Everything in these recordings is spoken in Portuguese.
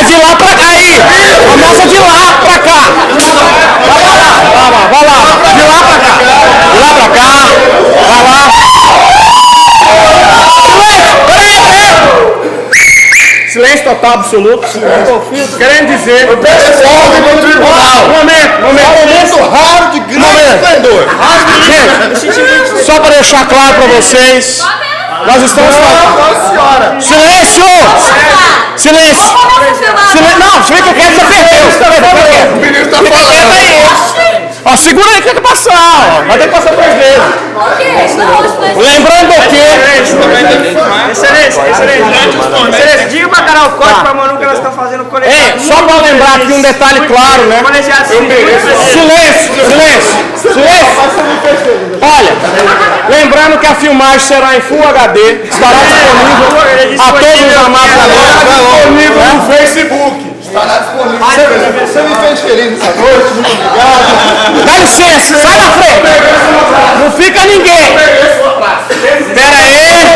de lá pra cá aí. Começa de lá pra cá. Vai lá. De lá pra cá. De lá pra cá. Vai lá. Silêncio total, absoluto. Querendo dizer... Eu peço ordem no tribunal. Momento raro de grande esplendor. Gente, só para deixar claro para vocês, nós estamos falando... Silêncio! Silêncio! Não, se vê que eu quero, você perdeu. O menino tá falando. Ó, segura aí que tem que passar, ó. Vai ter que passar 3 vezes. Lembrando que... Excelência, diga pra Carol Costa, pra Manu que elas estão fazendo colegiado. Ei, só para lembrar aqui um detalhe claro, né? Silêncio! Olha, lembrando que a filmagem será em Full HD, estará disponível a todos os amados Disponível no Facebook. Estará disponível. Você me fez feliz essa noite, muito obrigado. Dá licença, sai da frente! Não fica ninguém! Pera aí!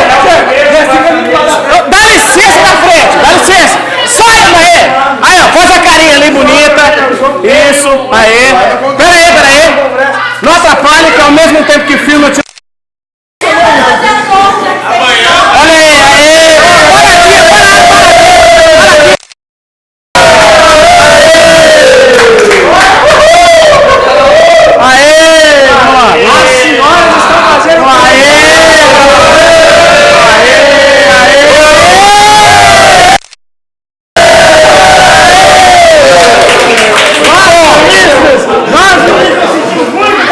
Dá licença na frente! Dá licença! Sai daí! Aí, ó, faz a carinha ali bonita. Isso, aí. Pera aí. Não atrapalhe que ao mesmo tempo que filma eu te... Olha aí,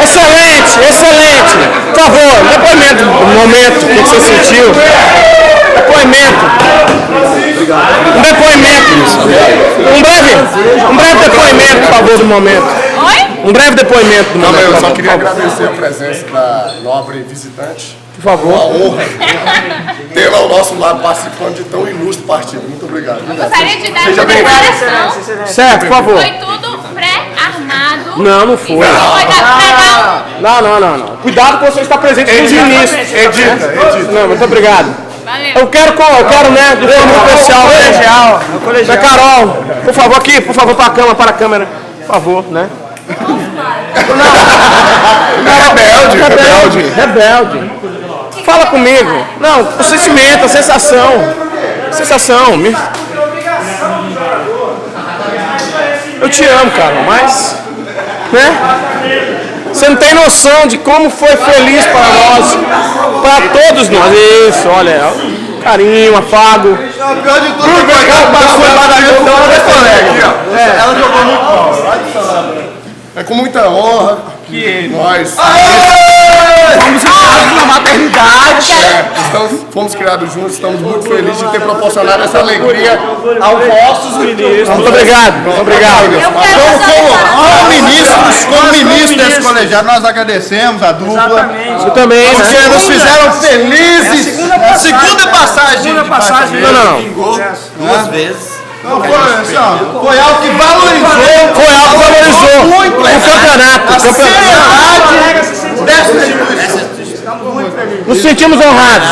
Excelente! Por favor, depoimento do momento, o que você sentiu? Depoimento. Um breve depoimento, por favor, do momento. Um breve depoimento do momento. Eu só queria agradecer a presença da nobre visitante. Por favor. Uma honra tê-la ao nosso lado participando de tão ilustre partido. Muito obrigado. Gostaria de dar uma declaração. Certo, por favor. Foi tudo pré-armado. Não foi. Não. Cuidado que você está presente nos inícios. Edita. Não, muito obrigado. Valeu. Eu quero, né, de forma especial, da Carol. Por favor, aqui, para a câmera. Por favor, né? Rebelde. Fala comigo. Não, o sentimento, a sensação. Eu te amo, cara, mas... né? Você não tem noção de como foi feliz para nós, para todos nós. Isso, olha, carinho, afago. Não, pior de tudo, ela jogou muito mal. É com muita honra que nós fomos criados na maternidade. Fomos criados juntos, estamos muito felizes de ter proporcionado essa alegria aos vossos ministros. Muito obrigado. Como ministros desse colegiado, nós agradecemos a dupla. Eu também, porque nos fizeram felizes. Segunda passagem. Não. Duas vezes. Foi algo que valorizou Muito o campeonato. Nos sentimos honrados.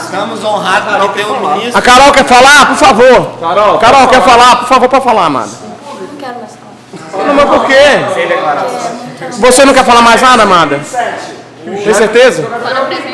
Estamos honrados porque tem um ministro. A Carol quer falar, por favor. Carol quer falar, por favor, pode falar, amada. Não quero mais falar. Não, mas por quê? Você não quer falar mais nada, amada? Tem certeza? Só na presença do